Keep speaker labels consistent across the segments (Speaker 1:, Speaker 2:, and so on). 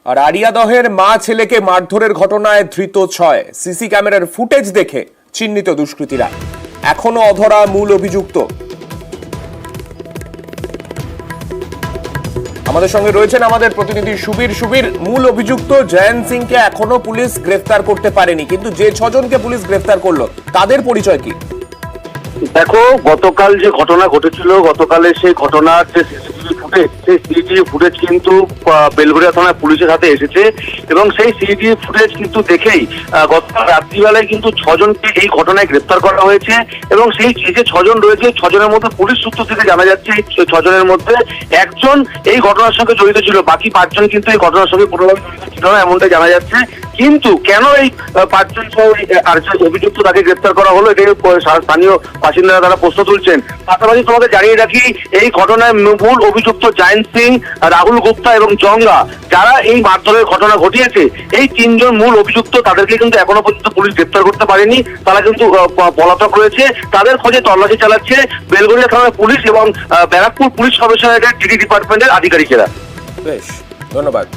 Speaker 1: আর আরিয়াদহের মা ছেলেকে মারধরের ঘটনায় ধৃত 6, সিসি ক্যামেরার ফুটেজ দেখে চিহ্নিত দুষ্কৃতীরা, এখনো অধরা মূল অভিযুক্ত। আমাদের সঙ্গে রয়েছেন আমাদের প্রতিনিধি সুবীর। মূল অভিযুক্ত জয়ন্ত সিংকে এখনো পুলিশ গ্রেফতার করতে পারেনি, কিন্তু যে 6 জনকে পুলিশ গ্রেফতার করলো তাদের পরিচয় কি?
Speaker 2: দেখো, গতকাল যে ঘটনা ঘটেছিল, গতকালের সেই ঘটনার যে সিসিটিভি ফুটেজ কিন্তু বেলঘরিয়া থানার পুলিশের হাতে এসেছে এবং সেই সিসিটিভি ফুটেজ কিন্তু দেখেই গতকাল রাত্রিবেলায় কিন্তু 6 জনকে এই ঘটনায় গ্রেফতার করা হয়েছে এবং সেই যে 6 জন রয়েছে, 6 জনের মধ্যে পুলিশ সূত্র থেকে জানা যাচ্ছে সেই 6 জনের মধ্যে একজন এই ঘটনার সঙ্গে জড়িত ছিল, বাকি 5 জন কিন্তু এই ঘটনার সঙ্গে কোনোভাবে জড়িত ছিল না, এমনটাই জানা যাচ্ছে। কিন্তু কেন এই 5 জন সহ আর অভিযুক্ত তাকে গ্রেফতার করা হলো, এটাই স্থানীয় বাসিন্দারা তারা প্রশ্ন তুলছেন। পাশাপাশি তোমাকে জানিয়ে রাখি, এই ঘটনায় মূল অভিযুক্ত জয়ন্ত সিং, রাহুল গুপ্তা এবং জঙ্গা, যারা এই মারধরের ঘটনা ঘটিয়েছে, এই 3 জন মূল অভিযুক্ত, তাদেরকে কিন্তু এখনো পর্যন্ত পুলিশ গ্রেফতার করতে পারেনি। তারা কিন্তু পলাতক রয়েছে। তাদের খোঁজে তল্লাশি চালাচ্ছে বেলঘরিয়া থানার পুলিশ এবং ব্যারাকপুর পুলিশ কমিশনারেটের ডিডি ডিপার্টমেন্টের আধিকারিকেরা।
Speaker 1: বেশ, ধন্যবাদ।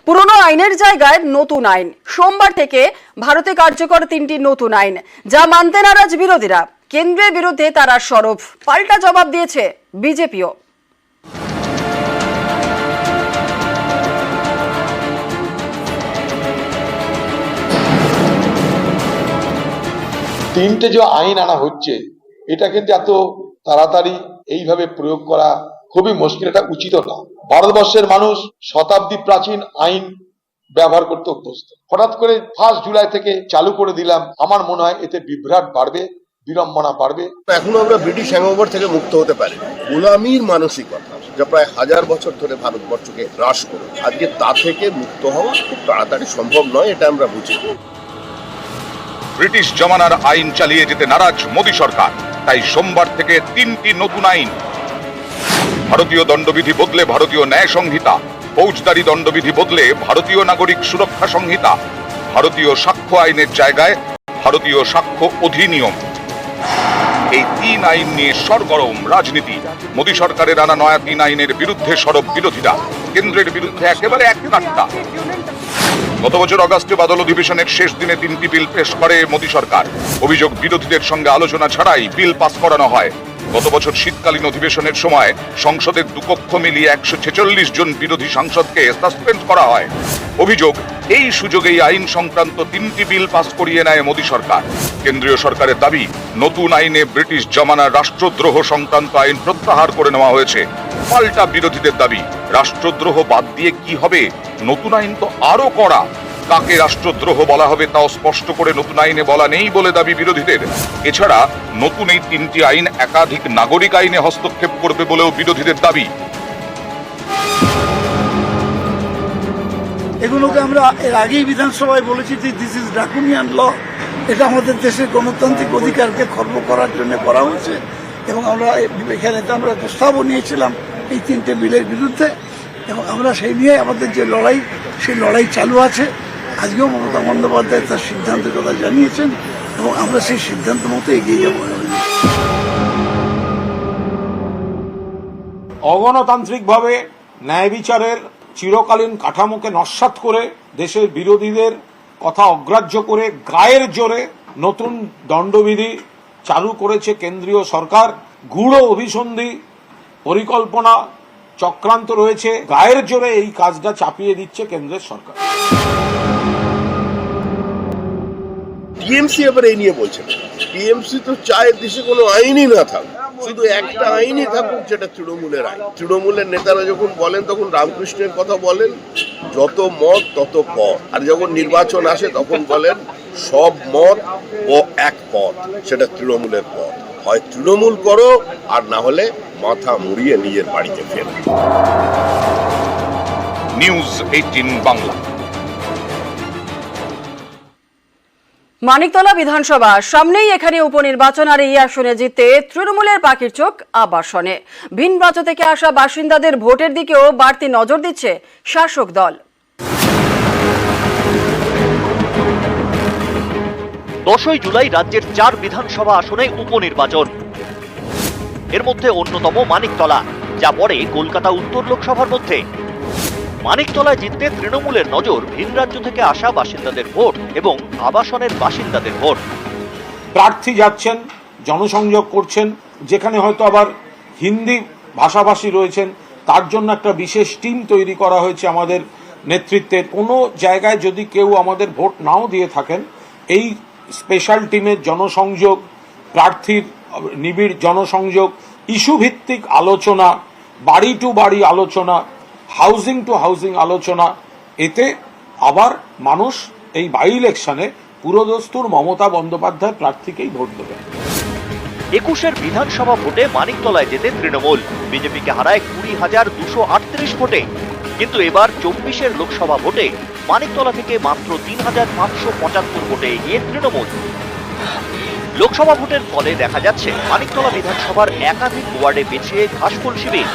Speaker 3: পুরনো আইনের জায়গায় নতুন আইন। সোমবার থেকে ভারতে কার্যকর 3টি নতুন আইন, যা মানতে নারাজ বিরোধীরা। কেন্দ্রের বিরুদ্ধে তারা সরব, পাল্টা জবাব দিয়েছে বিজেপিও।
Speaker 4: তিনটে যে আইন আনা হচ্ছে, এটা কিন্তু এত তাড়াতাড়ি এইভাবে প্রয়োগ করা খুবই মুশকিল, এটা উচিত না। ভারতবর্ষের মানুষ শতাব্দী প্রাচীন আইন ব্যবহার করতে অভ্যস্ত। হঠাৎ করে 1 জুলাই থেকে চালু করে দিলাম, আমার মনে হয় এতে বিভ্রাট বাড়বে, বিড়ম্বনা বাড়বে।
Speaker 5: এখনো আমরা ব্রিটিশ হ্যাংওভার থেকে মুক্ত হতে পারি। গোলামির মানসিকতা যা প্রায় 1000 বছর ধরে ভারতবর্ষকে গ্রাস করে, আজকে তা থেকে মুক্ত হওয়া খুব তাড়াতাড়ি সম্ভব নয়, এটা আমরা বুঝি।
Speaker 6: ব্রিটিশ জমানার আইন চালিয়ে যেতে নারাজ মোদী সরকার, তাই সোমবার থেকে 3টি নতুন আইন। ভারতীয় দণ্ডবিধি বদলে ভারতীয় ন্যায় সংহিতা, ফৌজদারি দণ্ডবিধি বদলে ভারতীয় নাগরিক সুরক্ষা সংহিতা, ভারতীয় সাক্ষ্য আইনের জায়গায় ভারতীয় সাক্ষ্য অধিনিয়ম। এই 3 আইন নিয়ে সরগরম রাজনীতি। মোদী সরকারের আনা নয়া 3 আইনের বিরুদ্ধে সরব বিরোধীরা, কেন্দ্রের বিরুদ্ধে একেবারে এককাট্টা। গত বছর অগাস্টে বাদল অধিবেশনের শেষ দিনে 3টি বিল পেশ করে মোদী সরকার। অভিযোগ, বিরোধীদের সঙ্গে আলোচনা ছাড়াই বিল পাস করানো হয়। গত বছর শীতকালীন অধিবেশনের সময় সংসদের দুকক্ষ মিলিয়ে 146 জন বিরোধী সাংসদকে সাসপেন্ড করা হয়। অভিযোগ, এই সুযোগেই আইন সংক্রান্ত 3টি বিল পাস করিয়ে নেয় মোদী সরকার। কেন্দ্রীয় সরকারের দাবি, নতুন আইনে ব্রিটিশ জমানার রাষ্ট্রদ্রোহ সংক্রান্ত আইন প্রত্যাহার করে নেওয়া হয়েছে। পাল্টা বিরোধীদের দাবি, রাষ্ট্রদ্রোহ বাদ দিয়ে কি হবে, নতুন আইন তো আরো কড়া। কাকে রাষ্ট্রদ্রোহ বলা হবে তাও স্পষ্ট করে নতুন আইনে বলা নেই বলে দাবি বিরোধীদের। এছাড়া নতুন এই 3টি আইন একাধিক নাগরিক আইনে হস্তক্ষেপ করবে বলেও বিরোধীদের দাবি।
Speaker 7: এগুলোকে আমরা এর আগেই বিধানসভায় বলেছি যে দিস ইজ ড্রাকুনিয়ান ল। এটা আমাদের দেশের গণতান্ত্রিক অধিকারকে খর্ব করার জন্য করা হয়েছে এবং আমরা এখানে আমরা প্রস্তাবও নিয়েছিলাম এই 3টে বিলের বিরুদ্ধে এবং আমরা সেই নিয়ে আমাদের যে লড়াই, সেই লড়াই চালু আছে। আজকেও মমতা বন্দ্যোপাধ্যায় তার সিদ্ধান্তের কথা জানিয়েছেন এবং আমরা সেই সিদ্ধান্ত মতো এগিয়ে যাব।
Speaker 8: অগণতান্ত্রিকভাবে ন্যায় বিচারের চিরকালীন কাঠামোকে নস্যাৎ করে, দেশের বিরোধীদের কথা অগ্রাহ্য করে গায়ের জোরে নতুন দণ্ডবিধি চালু করেছে কেন্দ্রীয় সরকার। গূঢ় অভিসন্ধি, পরিকল্পনা, চক্রান্ত রয়েছে। গায়ের জোরে এই কাজটা চাপিয়ে দিচ্ছে কেন্দ্রের সরকার।
Speaker 5: টিএমসি আবার এই নিয়ে বলছে, টিএমসি তো চায় দেশে কোনো আইনই না থাকুক, শুধু একটা আইনই থাকুক, যেটা তৃণমূলের আইন। তৃণমূলের নেতারা যখন বলেন তখন রামকৃষ্ণের কথা বলেন, যত মত তত পথ। আর যখন নির্বাচন আসে তখন বলেন সব মত ও এক পথ, সেটা তৃণমূলের পথ। হয় তৃণমূল করো, আর না হলে মাথা মুড়িয়ে নিজের বাড়িতে ফেরো।
Speaker 6: নিউজ 18 বাংলা।
Speaker 3: মানিকতলা বিধানসভা সামনেই, এখানে উপনির্বাচন, আর এই আসনে জিততে তৃণমূলের পাখির চোখ আবাসনে। ভিন রাজ্য থেকে আসা বাসিন্দাদের ভোটের দিকেও বাড়তি নজর দিচ্ছে শাসক দল।
Speaker 9: 10ই জুলাই রাজ্যের 4 বিধানসভা আসনে উপনির্বাচন। এর মধ্যে অন্যতম মানিকতলা, যা পড়ে কলকাতা উত্তর লোকসভার মধ্যে। মানিকতলায় জিততে তৃণমূলের নজর ভিন রাজ্য থেকে আসা বাসিন্দাদের ভোট এবং আবাসনের বাসিন্দাদের ভোট।
Speaker 8: প্রার্থী যাচ্ছেন, জনসংযোগ করছেন, যেখানে হয়তো আবার হিন্দি ভাষাভাষী রয়েছেন, তার জন্য একটা বিশেষ টিম তৈরি করা হয়েছে আমাদের নেতৃত্বের। কোনো জায়গায় যদি কেউ আমাদের ভোট নাও দিয়ে থাকেন, এই স্পেশাল টিমের জনসংযোগ, প্রার্থীর নিবিড় জনসংযোগ, ইস্যু ভিত্তিক আলোচনা, বাড়ি টু বাড়ি আলোচনা, হাউজিং টু হাউজিং আলোচনা, এতে আবার মানুষ এই বাই ইলেকশনে পুরোদস্তুর মমতা বন্দ্যোপাধ্যায় প্রার্থীকেই ভোট দেবে।
Speaker 9: 21-এর বিধানসভা ভোটে মানিকতলায় জেতে তৃণমূল, বিজেপিকে হারায় 20,238 ভোটে। কিন্তু এবার 24-এর লোকসভা ভোটে মানিকতলা থেকে মাত্র 3,575 ভোটে এগিয়ে তৃণমূল। লোকসভা ভোটের ফলে দেখা যাচ্ছে মানিকতলা বিধানসভার একাধিক ওয়ার্ডে পিছিয়ে ঘাসফুল শিবির।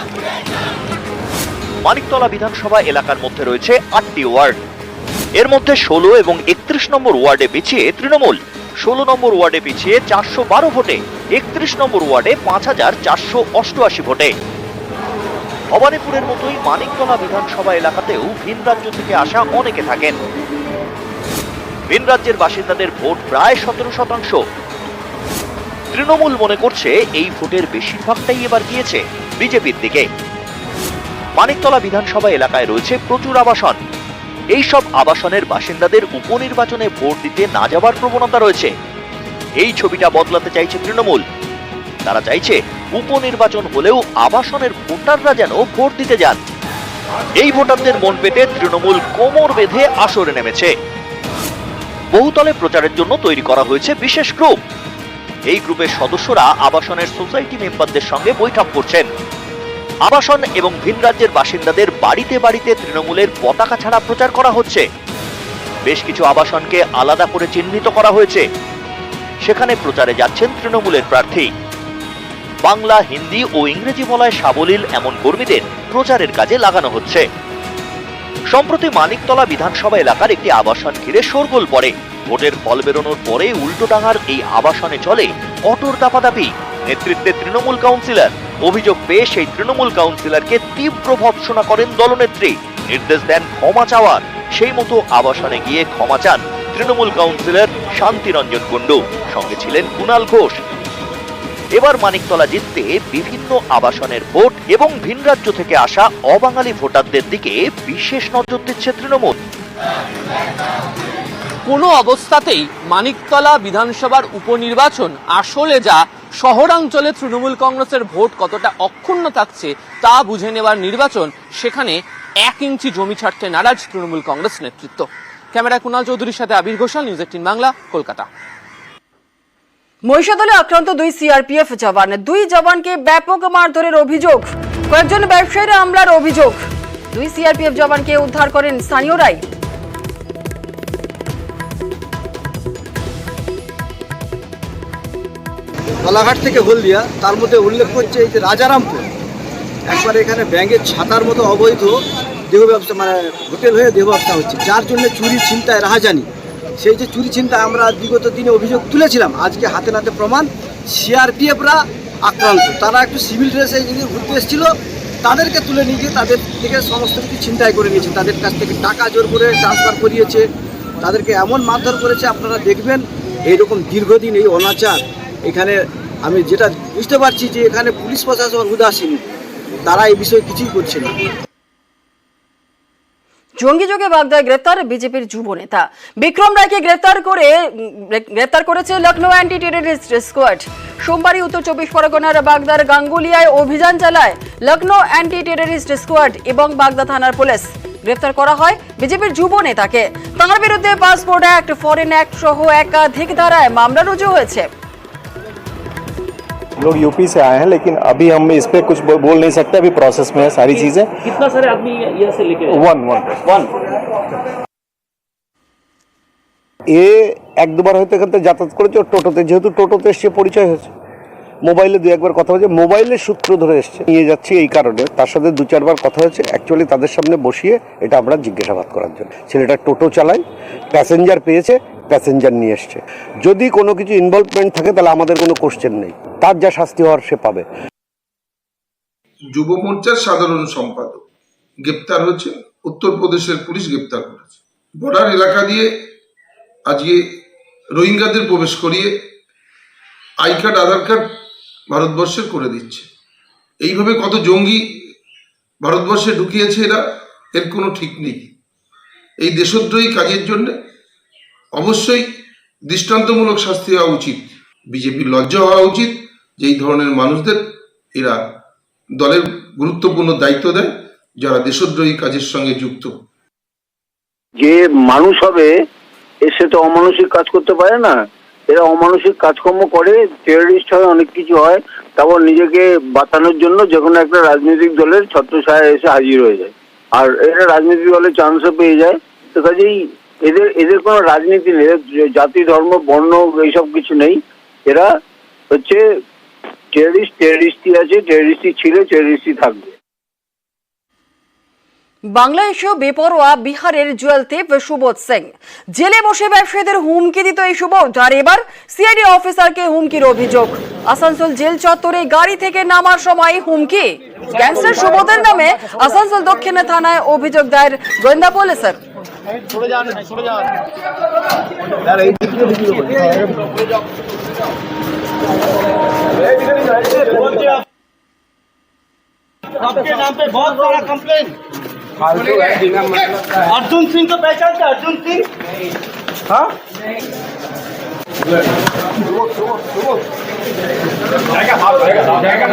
Speaker 9: মানিকতলা বিধানসভা এলাকার মধ্যে রয়েছে 8টি ওয়ার্ড। এর মধ্যে 16 এবং 31 নম্বর ওয়ার্ডে পিছিয়ে তৃণমূল। 16 নম্বর ওয়ার্ডে পিছিয়ে 412 ভোটে, 31 নম্বর ওয়ার্ডে 5,488 ভোটে। ভবানীপুরের মতোই মানিকতলা বিধানসভা এলাকাতেও ভিন রাজ্য থেকে আসা অনেকে থাকেন। ভিন রাজ্যের বাসিন্দাদের ভোট প্রায় 17%। তৃণমূল মনে করছে এই ভোটের বেশিরভাগটাই এবার গিয়েছে বিজেপির দিকে। মানিকতলা বিধানসভা এলাকায় রয়েছে প্রচুর আবাসন। এই সব আবাসনের বাসিন্দাদের উপনির্বাচনে ভোট দিতে না যাওয়ার প্রবণতা রয়েছে। এই ছবিটা বদলাতে চাইছে তৃণমূল। তারা চাইছে উপনির্বাচন হলেও আবাসনের ভোটাররা যেন ভোট দিতে যান। এই ভোটারদের মন পেতে তৃণমূল কোমর বেঁধে আসরে নেমেছে। বহুতলে প্রচারের জন্য তৈরি করা হয়েছে বিশেষ গ্রুপ। এই গ্রুপের সদস্যরা আবাসনের সোসাইটি মেম্বারদের সঙ্গে বৈঠক করছেন। আবাসন এবং ভিন রাজ্যের বাসিন্দাদের বাড়িতে বাড়িতে তৃণমূলের পতাকা ছাড়া প্রচার করা হচ্ছে। বেশ কিছু আবাসনকে আলাদা করে চিহ্নিত করা হয়েছে। সেখানে প্রচারে যাচ্ছেন তৃণমূলের প্রার্থী। বাংলা, হিন্দি ও ইংরেজি বলায় সাবলীল এমন কর্মীদের প্রচারের কাজে লাগানো হচ্ছে। সম্প্রতি মানিকতলা বিধানসভা এলাকার একটি আবাসন ঘিরে শোরগোল পড়ে। ভোটের ফল বেরোনোর পরে উল্টোডাঙার এই আবাসনে চলে অটোর দাপাদাপি। নেতৃত্বে তৃণমূল কাউন্সিলর। অভিযোগ পেয়ে সেই তৃণমূল কাউন্সিলরকে তীব্র ভর্ৎসনা করেন দলনেত্রী। নির্দেশ দেন ক্ষমা চাওয়ার। সেই মতো আবাসনে গিয়ে ক্ষমা চান তৃণমূল কাউন্সিলর শান্তিরঞ্জন কুণ্ডু। সঙ্গে ছিলেন কুণাল ঘোষ। এবার মানিকতলা জিততে বিভিন্ন আবাসনের ভোট এবং ভিন রাজ্য থেকে আসা অবাঙালি ভোটারদের দিকে বিশেষ নজর দিচ্ছে তৃণমূল।
Speaker 10: কোনো অবস্থাতেই মানিকতলা বিধানসভার উপনির্বাচন আসলে যা শহরাঞ্চলে তৃণমূল কংগ্রেসের ভোট কতটা অক্ষুণ্ণ থাকছে তা বুঝে নেওয়ার নির্বাচন। সেখানে 1 ইঞ্চি জমি ছাড়তে নারাজ তৃণমূল কংগ্রেস নেতৃত্ব। ক্যামেরায় কুণাল চৌধুরীর সাথে আবির ঘোষাল, নিউজ 18 বাংলা, কলকাতা।
Speaker 3: মহিষাদলে আক্রান্ত 2 সিআরপিএফ জওয়ান। 2 জওয়ানকে ব্যাপক মারধরের অভিযোগ। কয়েকজন ব্যবসায়ীরা হামলার অভিযোগ। 2 সিআরপিএফ জওয়ানকে উদ্ধার করেন স্থানীয়রাই।
Speaker 11: কোলাঘাট থেকে হলদিয়া, তার মধ্যে উল্লেখ করছে এই যে রাজারামপুর, একবার এখানে ব্যাংকের ছাতার মতো অবৈধ দেহ ব্যবসা, মানে হোটেল হয়ে দেহ ব্যবসা হচ্ছে, যার জন্য চুরি ছিনতাই রাহাজানি। সেই যে চুরি ছিনতাই আমরা বিগত দিনে অভিযোগ তুলেছিলাম, আজকে হাতে নাতে প্রমাণ। সিআরপিএফরা আক্রান্ত। তারা একটু সিভিল ড্রেসে যদি ঘুরতে এসেছিল, তাদেরকে তুলে নিয়ে গিয়ে তাদের থেকে সমস্ত কিছু ছিনতাই করে নিয়েছে। তাদের কাছ থেকে টাকা জোর করে ট্রান্সফার করিয়েছে, তাদেরকে এমন মারধর করেছে। আপনারা দেখবেন এইরকম দীর্ঘদিন এই অনাচার এখানে। আমি যেটা বুঝতে পারছি যে এখানে পুলিশ প্রশাসন উদাসীন, তারা এই বিষয়ে কিছুই করছে না।
Speaker 3: জঙ্গি যোগে বাগদায় গ্রেপ্তার বিজেপির যুব নেতা বিক্রম রায়কে গ্রেপ্তার করেছে লখনৌ অ্যান্টি টেররিস্ট স্কোয়াড। সোমবারই উত্তর 24 পরগনার বাগদার গাঙ্গুলিয়ায় অভিযান চালায় লখনৌ অ্যান্টি টেররিস্ট স্কোয়াড এবং বাগদা থানার পুলিশ। গ্রেপ্তার করা হয় বিজেপির যুব নেতাকে। তাঁর বিরুদ্ধে পাসপোর্ট অ্যাক্ট, ফরেন অ্যাক্ট সহ একাধিক ধারায় মামলা রুজু হয়েছে।
Speaker 12: लोग यूपी से आए हैं, लेकिन अभी हम इस पे कुछ बोल नहीं सकते, अभी प्रोसेस में है सारी चीजें।
Speaker 10: कितना सारे आदमी यहाँ से लेके
Speaker 12: वन এ 1-2 বার হয়তো এখান থেকে যাতায়াত করেছে। টোটোতে, যেহেতু টোটোতে এসে পরিচয় হয়েছে, মোবাইলে দু একবার কথা হয়েছে, মোবাইলের সূত্র ধরে এসছে, নিয়ে যাচ্ছি এই কারণে। তার সাথে দু চারবার কথা হয়েছে অ্যাকচুয়ালি তাদের সামনে বসিয়ে, এটা আমরা জিজ্ঞাসাবাদ করার জন্য। ছেলেটা টোটো চালায়, প্যাসেঞ্জার পেয়েছে, প্যাসেঞ্জার নিয়ে এসছে। যদি কোনো কিছু ইনভলভমেন্ট থাকে তাহলে আমাদের কোনো কোশ্চেন নেই, তার যা শাস্তি হওয়ার সে পাবে।
Speaker 13: যুব মোর্চার সাধারণ সম্পাদক গ্রেপ্তার হচ্ছে, উত্তরপ্রদেশের পুলিশ গ্রেপ্তার করেছে। বর্ডার এলাকা দিয়ে আজকে রোহিঙ্গাদের প্রবেশ করিয়ে আই কার্ড আধার কার্ড ভারতবর্ষের করে দিচ্ছে। এইভাবে কত জঙ্গি ভারতবর্ষে ঢুকিয়েছে এরা, এর কোনো ঠিক নেই। এই দেশদ্রোহী কাজের জন্য অবশ্যই দৃষ্টান্তমূলক শাস্তি হওয়া উচিত। বিজেপির লজ্জা হওয়া উচিত যে এই ধরনের মানুষদের এরা দলের গুরুত্বপূর্ণ দায়িত্ব দেয় যারা দেশদ্রোহী কাজের সঙ্গে যুক্ত।
Speaker 2: যে মানুষ হবে সে তো অমানসিক কাজ করতে পারে না। এরা অমানসিক কাজকর্ম করে, টেররিস্ট হয়, অনেক কিছু হয়, তারপর নিজেকে বাঁচানোর জন্য যে কোনো একটা রাজনৈতিক দলের ছত্রছায়ায় এসে হাজির হয়ে যায়, আর এরা রাজনৈতিক দলের চান্সও পেয়ে যায়। তো কাজেই এদের কোনো রাজনীতি নেই, জাতি ধর্ম বর্ণ এইসব কিছু নেই। এরা হচ্ছে টেররিস্টই আছে, টেররিস্টই ছিল, টেররিস্টই থাকবে।
Speaker 3: বাংলা এসেও বেপরোয়া বিহারের জুয়েল থিপ সুবোধ সিং। জেলে বসে ব্যবসায়ীদের হুমকি দিত এই সুবোধ, আর এবার সিআইডি অফিসারকে হুমকির অভিযোগ। আসানসোল জেল চত্বরে গাড়ি থেকে নামার সময় হুমকি। গ্যাংস্টার সুবোধের নামে আসানসোল দক্ষিণে থানায় অভিযোগ দায়ের গোয়েন্দা পুলিশের।
Speaker 11: आपके नाम पे बहुत सारा कंप्लेन। अर्जुन सिंह को पहचानते? अर्जुन सिंह, हाँ, जाएगा।